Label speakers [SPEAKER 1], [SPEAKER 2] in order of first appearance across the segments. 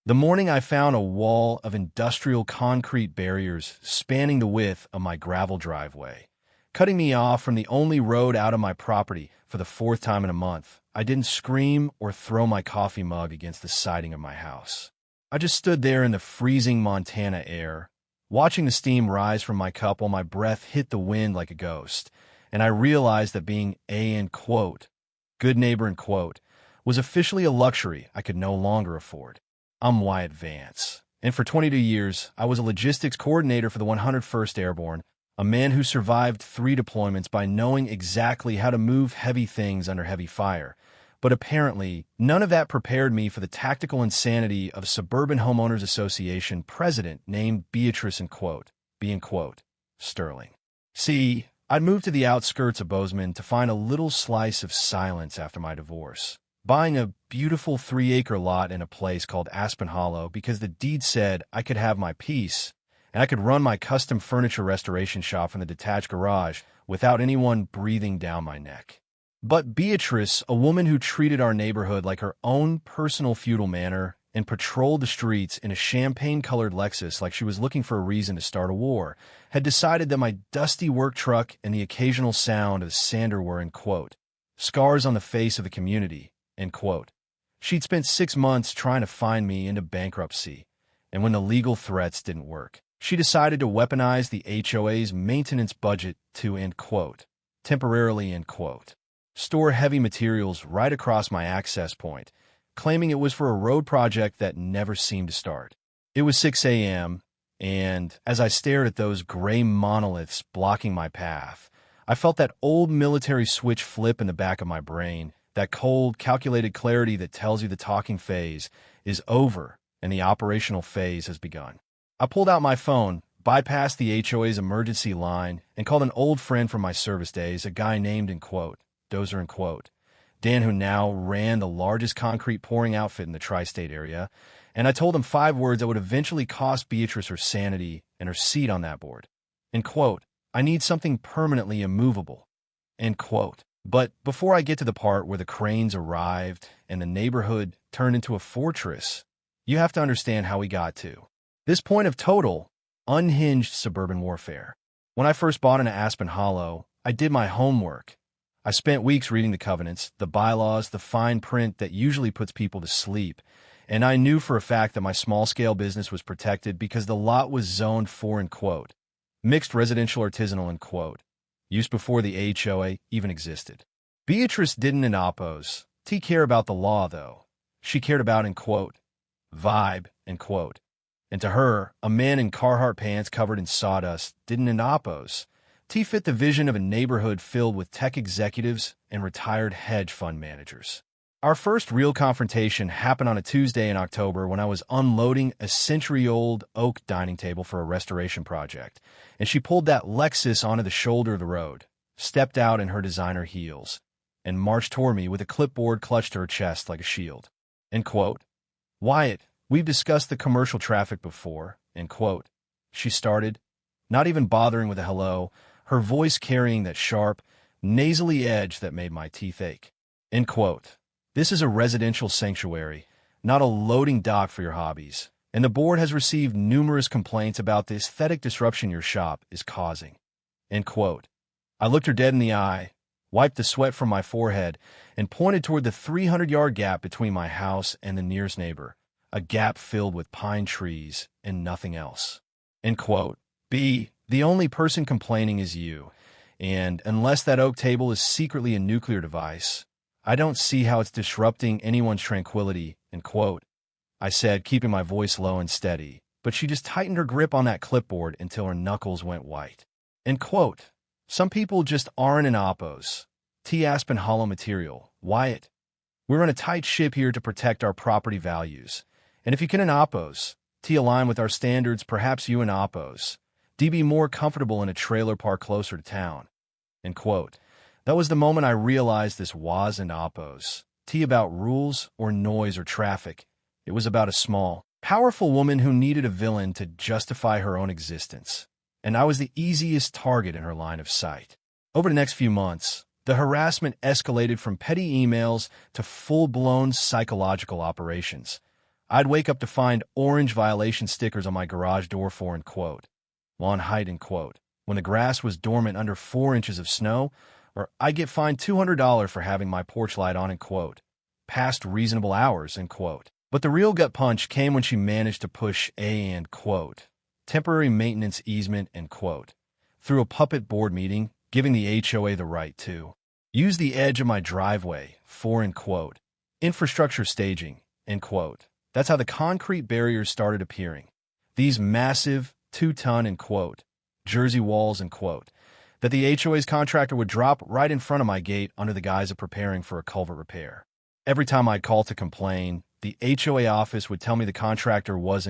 [SPEAKER 1] The morning I found a wall of industrial concrete barriers spanning the width of my gravel driveway, cutting me off from the only road out of my property for the fourth time in a month, I didn't scream or throw my coffee mug against the siding of my house. I just stood there in the freezing Montana air, watching the steam rise from my cup while my breath hit the wind like a ghost, and I realized that being a, in quote, good neighbor, in quote, was officially a luxury I could no longer afford. I'm Wyatt Vance, and for 22 years, I was a logistics coordinator for the 101st Airborne, a man who survived 3 deployments by knowing exactly how to move heavy things under heavy fire. But apparently, none of that prepared me for the tactical insanity of a Suburban Homeowners Association president named Beatrice, in quote, B, in quote, Sterling. See, I'd moved to the outskirts of Bozeman to find a little slice of silence after my divorce, buying a beautiful 3-acre lot in a place called Aspen Hollow because the deed said I could have my peace and I could run my custom furniture restoration shop from the detached garage without anyone breathing down my neck. But Beatrice, a woman who treated our neighborhood like her own personal feudal manor and patrolled the streets in a champagne-colored Lexus like she was looking for a reason to start a war, had decided that my dusty work truck and the occasional sound of the sander were, in quote, scars on the face of the community, end quote. She'd spent 6 months trying to find me into bankruptcy, and when the legal threats didn't work, she decided to weaponize the HOA's maintenance budget to, end quote, temporarily, end quote, store heavy materials right across my access point, claiming it was for a road project that never seemed to start. It was 6 a.m., and as I stared at those gray monoliths blocking my path, I felt that old military switch flip in the back of my brain, that cold, calculated clarity that tells you the talking phase is over and the operational phase has begun. I pulled out my phone, bypassed the HOA's emergency line, and called an old friend from my service days, a guy named, in quote, Dozer, in quote, Dan, who now ran the largest concrete pouring outfit in the tri-state area, and I told him 5 words that would eventually cost Beatrice her sanity and her seat on that board. In quote, I need something permanently immovable, end quote. But before I get to the part where the cranes arrived and the neighborhood turned into a fortress, you have to understand how we got to this point of total, unhinged suburban warfare. When I first bought into Aspen Hollow, I did my homework. I spent weeks reading the covenants, the bylaws, the fine print that usually puts people to sleep, and I knew for a fact that my small-scale business was protected because the lot was zoned for, in quote, mixed residential artisanal, in quote, use before the HOA even existed. Beatrice didn't in oppose. T care about the law, though. She cared about, in quote, vibe, in quote. And to her, a man in Carhartt pants covered in sawdust didn't in oppose. T fit the vision of a neighborhood filled with tech executives and retired hedge fund managers. Our first real confrontation happened on a Tuesday in October when I was unloading a century-old oak dining table for a restoration project, and she pulled that Lexus onto the shoulder of the road, stepped out in her designer heels, and marched toward me with a clipboard clutched to her chest like a shield. End quote. Wyatt, we've discussed the commercial traffic before, end quote. She started, not even bothering with a hello, her voice carrying that sharp, nasally edge that made my teeth ache. End quote. This is a residential sanctuary, not a loading dock for your hobbies, and the board has received numerous complaints about the aesthetic disruption your shop is causing. End quote. I looked her dead in the eye, wiped the sweat from my forehead, and pointed toward the 300-yard gap between my house and the nearest neighbor, a gap filled with pine trees and nothing else. End quote. B, the only person complaining is you, and unless that oak table is secretly a nuclear device, I don't see how it's disrupting anyone's tranquility, end quote. I said, keeping my voice low and steady, but she just tightened her grip on that clipboard until her knuckles went white. End quote. Some people just aren't in oppos. T Aspen Hollow material. Wyatt. We're on a tight ship here to protect our property values. And if you can in oppos, T align with our standards, perhaps you in oppos. D be more comfortable in a trailer park closer to town. End quote. That was the moment I realized this wasn't oppos. T about rules or noise or traffic. It was about a small, powerful woman who needed a villain to justify her own existence. And I was the easiest target in her line of sight. Over the next few months, the harassment escalated from petty emails to full-blown psychological operations. I'd wake up to find orange violation stickers on my garage door for, lawn height, when the grass was dormant under 4 inches of snow, or I get fined $200 for having my porch light on, past reasonable hours, But the real gut punch came when she managed to push a, temporary maintenance easement, through a puppet board meeting, giving the HOA the right to use the edge of my driveway for, infrastructure staging, That's how the concrete barriers started appearing. These massive 2-ton, Jersey walls, that the HOA's contractor would drop right in front of my gate under the guise of preparing for a culvert repair. Every time I'd call to complain, the HOA office would tell me the contractor was,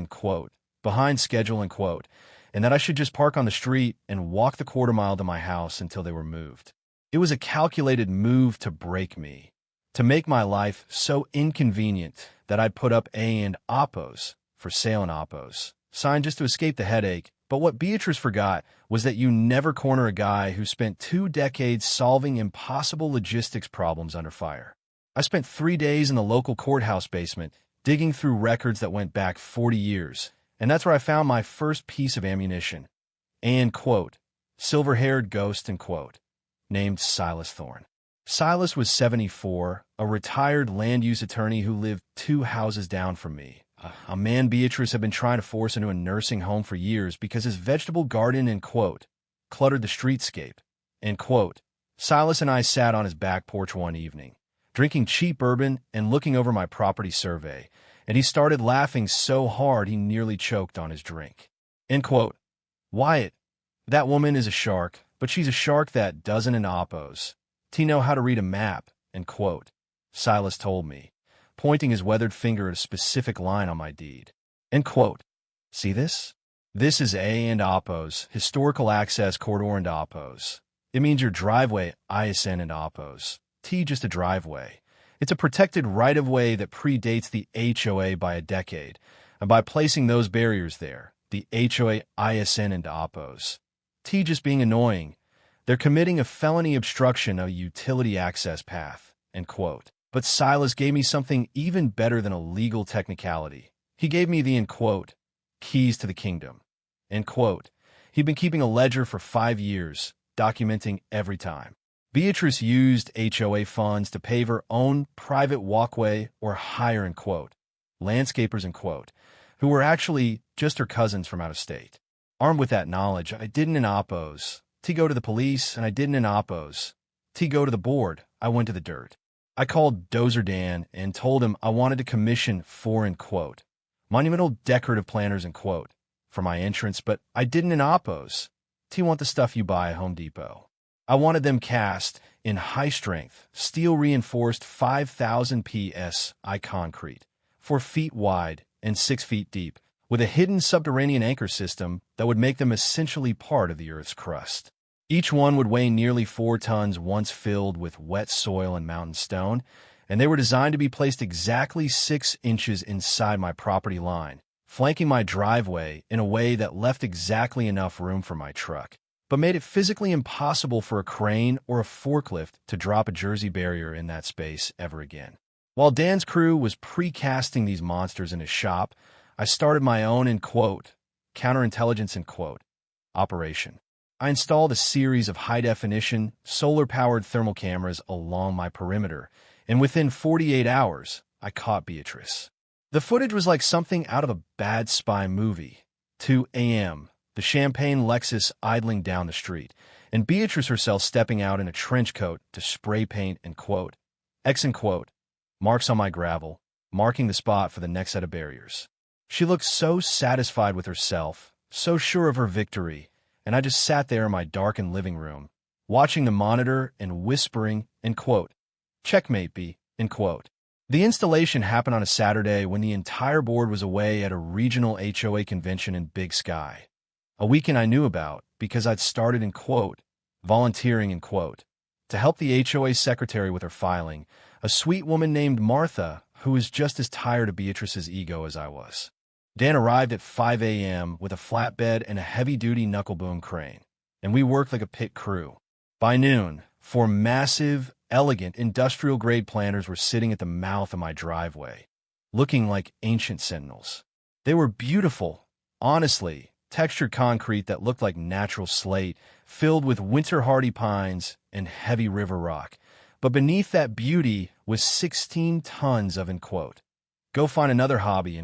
[SPEAKER 1] behind schedule, and that I should just park on the street and walk the quarter-mile to my house until they were moved. It was a calculated move to break me, to make my life so inconvenient that I'd put up and oppos, for sale in oppos, sign just to escape the headache. But what Beatrice forgot was that you never corner a guy who spent 2 decades solving impossible logistics problems under fire. I spent 3 days in the local courthouse basement, digging through records that went back 40 years, and that's where I found my first piece of ammunition. And, silver-haired ghost, named Silas Thorne. Silas was 74, a retired land use attorney who lived 2 houses down from me. A man Beatrice had been trying to force into a nursing home for years because his vegetable garden, cluttered the streetscape. Silas and I sat on his back porch one evening, drinking cheap bourbon and looking over my property survey, and he started laughing so hard he nearly choked on his drink. Wyatt, that woman is a shark, but she's a shark that doesn't in oppos. T know how to read a map, Silas told me, pointing his weathered finger at a specific line on my deed. See this? This is A and oppos, historical access corridor and oppos. It means your driveway, ISN and oppos. T just a driveway. It's a protected right-of-way that predates the HOA by a decade, and by placing those barriers there, the HOA, ISN and oppos. T just being annoying. They're committing a felony obstruction of a utility access path, But Silas gave me something even better than a legal technicality. He gave me the, keys to the kingdom, He'd been keeping a ledger for 5 years, documenting every time Beatrice used HOA funds to pave her own private walkway or hire, landscapers, who were actually just her cousins from out of state. Armed with that knowledge, I didn't in oppos. T go to the police, and I didn't in oppos. T go to the board, I went to the dirt. I called Dozer Dan and told him I wanted to commission 4, monumental decorative planners, for my entrance, but I didn't in oppos. T want the stuff you buy at Home Depot. I wanted them cast in high-strength, steel-reinforced 5,000 psi concrete, 4 feet wide and 6 feet deep, with a hidden subterranean anchor system that would make them essentially part of the Earth's crust. Each one would weigh nearly 4 tons once filled with wet soil and mountain stone, and they were designed to be placed exactly 6 inches inside my property line, flanking my driveway in a way that left exactly enough room for my truck, but made it physically impossible for a crane or a forklift to drop a Jersey barrier in that space ever again. While Dan's crew was precasting these monsters in his shop, I started my own, counterintelligence, operation. I installed a series of high-definition, solar-powered thermal cameras along my perimeter, and within 48 hours, I caught Beatrice. The footage was like something out of a bad spy movie. 2 a.m., the champagne Lexus idling down the street, and Beatrice herself stepping out in a trench coat to spray paint, X, marks on my gravel, marking the spot for the next set of barriers. She looked so satisfied with herself, so sure of her victory, and I just sat there in my darkened living room, watching the monitor and whispering, checkmate B, The installation happened on a Saturday when the entire board was away at a regional HOA convention in Big Sky. A weekend I knew about because I'd started, volunteering, to help the HOA secretary with her filing, a sweet woman named Martha who was just as tired of Beatrice's ego as I was. Dan arrived at 5 a.m. with a flatbed and a heavy-duty knuckle-boom crane, and we worked like a pit crew. By noon, 4 massive, elegant, industrial-grade planters were sitting at the mouth of my driveway. looking like ancient sentinels. They were beautiful, honestly, textured concrete that looked like natural slate, filled with winter-hardy pines and heavy river rock. But beneath that beauty was 16 tons of, go find another hobby,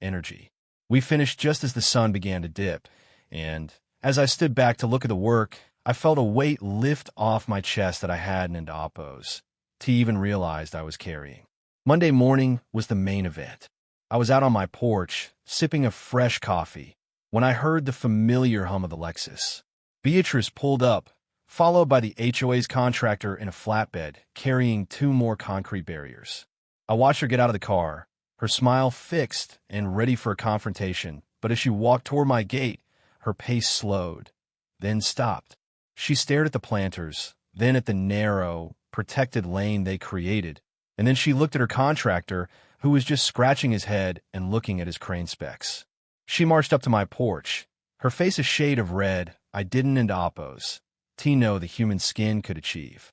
[SPEAKER 1] energy. We finished just as the sun began to dip, and as I stood back to look at the work, I felt a weight lift off my chest that I hadn't oppose to even realized I was carrying. Monday morning was the main event. I was out on my porch, sipping a fresh coffee, when I heard the familiar hum of the Lexus. Beatrice pulled up, followed by the HOA's contractor in a flatbed, carrying 2 more concrete barriers. I watched her get out of the car, her smile fixed and ready for a confrontation, but as she walked toward my gate, her pace slowed, then stopped. She stared at the planters, then at the narrow, protected lane they created, and then she looked at her contractor, who was just scratching his head and looking at his crane specs. She marched up to my porch, her face a shade of red I didn't oppose. Know the human skin could achieve.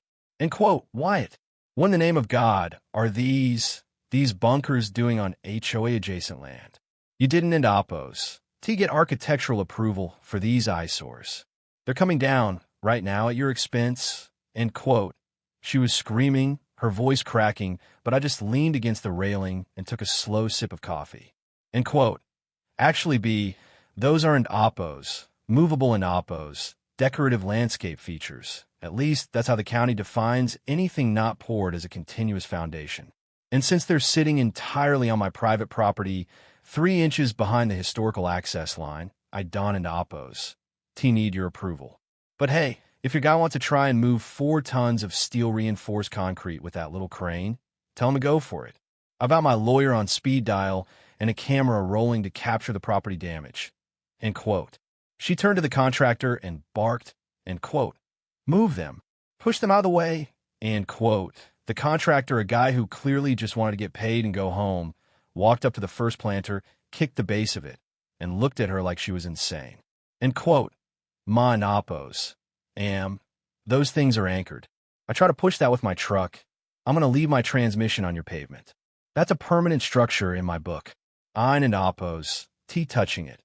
[SPEAKER 1] Wyatt, what in the name of God are these bunkers doing on HOA adjacent land? You didn't oppose. Get architectural approval for these eyesores. They're coming down right now at your expense, She was screaming, her voice cracking, but I just leaned against the railing and took a slow sip of coffee. Actually, B, those aren't oppos, movable oppos, decorative landscape features. At least that's how the county defines anything not poured as a continuous foundation. And since they're sitting entirely on my private property, 3 inches behind the historical access line, I don oppos. Need your approval. But hey, if your guy wants to try and move 4 tons of steel-reinforced concrete with that little crane, tell him to go for it. I've got my lawyer on speed dial and a camera rolling to capture the property damage. She turned to the contractor and barked, move them, push them out of the way, The contractor, a guy who clearly just wanted to get paid and go home, walked up to the first planter, kicked the base of it, and looked at her like she was insane. Ma oppos. Those things are anchored. I try to push that with my truck. I'm going to leave my transmission on your pavement. That's a permanent structure in my book. Ein oppos, touching it.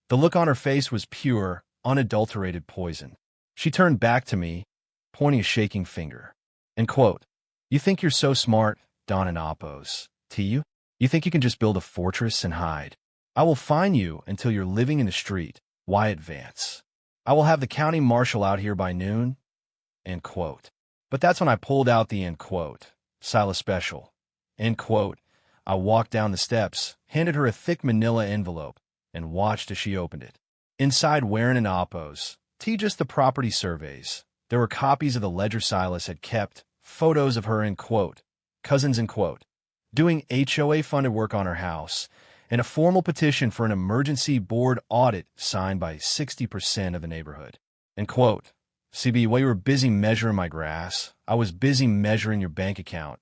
[SPEAKER 1] The look on her face was pure, unadulterated poison. She turned back to me, pointing a shaking finger. You think you're so smart, Don oppos. You? You think you can just build a fortress and hide? I will fine you until you're living in the street. Wyatt Vance. I will have the county marshal out here by noon. But that's when I pulled out the Silas Special. I walked down the steps, handed her a thick manila envelope, and watched as she opened it. Inside, wearing oppos, just the property surveys. There were copies of the ledger Silas had kept, photos of her cousins doing HOA-funded work on her house, and a formal petition for an emergency board audit signed by 60% of the neighborhood. CB, while you were busy measuring my grass, I was busy measuring your bank account,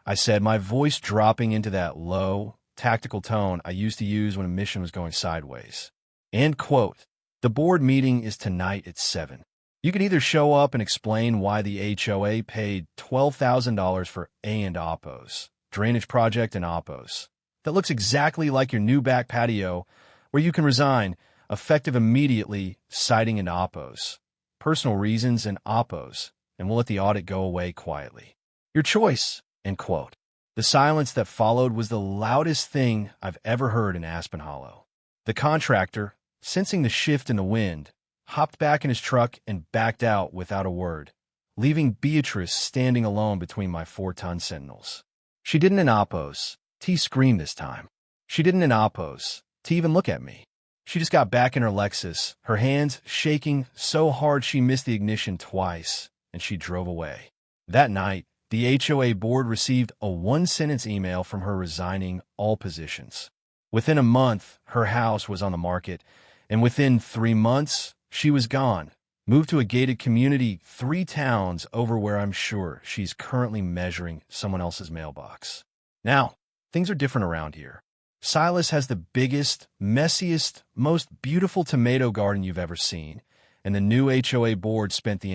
[SPEAKER 1] I said, my voice dropping into that low, tactical tone I used to use when a mission was going sideways. The board meeting is tonight at 7. You can either show up and explain why the HOA paid $12,000 for oppos, drainage project and oppos. That looks exactly like your new back patio, where you can resign, effective immediately, citing oppos, personal reasons and oppos, and we'll let the audit go away quietly. Your choice, The silence that followed was the loudest thing I've ever heard in Aspen Hollow. The contractor, sensing the shift in the wind, hopped back in his truck and backed out without a word, leaving Beatrice standing alone between my 4-ton sentinels. She didn't oppos. Screamed this time. She didn't oppose to even look at me. She just got back in her Lexus, her hands shaking so hard she missed the ignition twice, and she drove away. That night, the HOA board received a 1-sentence email from her resigning all positions. Within a month, her house was on the market, and within 3 months, she was gone, moved to a gated community 3 towns over where I'm sure she's currently measuring someone else's mailbox. Now, things are different around here. Silas has the biggest, messiest, most beautiful tomato garden you've ever seen, and the new HOA board spent the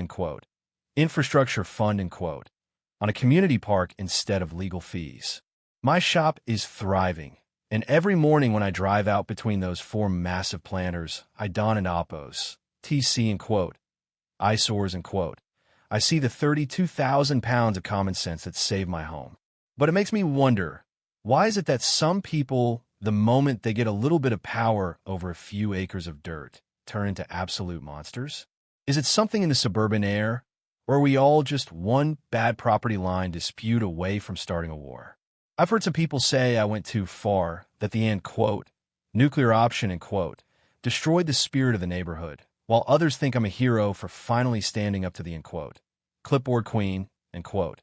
[SPEAKER 1] infrastructure fund on a community park instead of legal fees. My shop is thriving, and every morning when I drive out between those four massive planters, I don an Oppos, TC and quote, eyesores and quote, I see the 32,000 pounds of common sense that saved my home. But it makes me wonder, why is it that some people, the moment they get a little bit of power over a few acres of dirt, turn into absolute monsters? Is it something in the suburban air, or are we all just one bad property line dispute away from starting a war? I've heard some people say I went too far, that the end quote, nuclear option and quote, destroyed the spirit of the neighborhood, while others think I'm a hero for finally standing up to the end quote, clipboard queen and quote.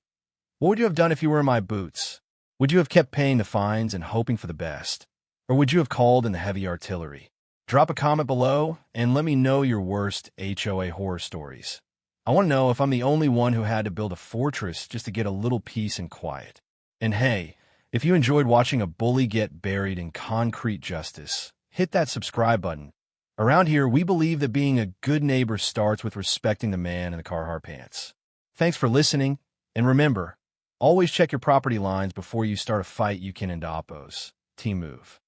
[SPEAKER 1] What would you have done if you were in my boots? Would you have kept paying the fines and hoping for the best? Or would you have called in the heavy artillery? Drop a comment below and let me know your worst HOA horror stories. I want to know if I'm the only one who had to build a fortress just to get a little peace and quiet. And hey, if you enjoyed watching a bully get buried in concrete justice, hit that subscribe button. Around here, we believe that being a good neighbor starts with respecting the man in the Carhartt pants. Thanks for listening, and remember, always check your property lines before you start a fight you can end Oppos. Team move.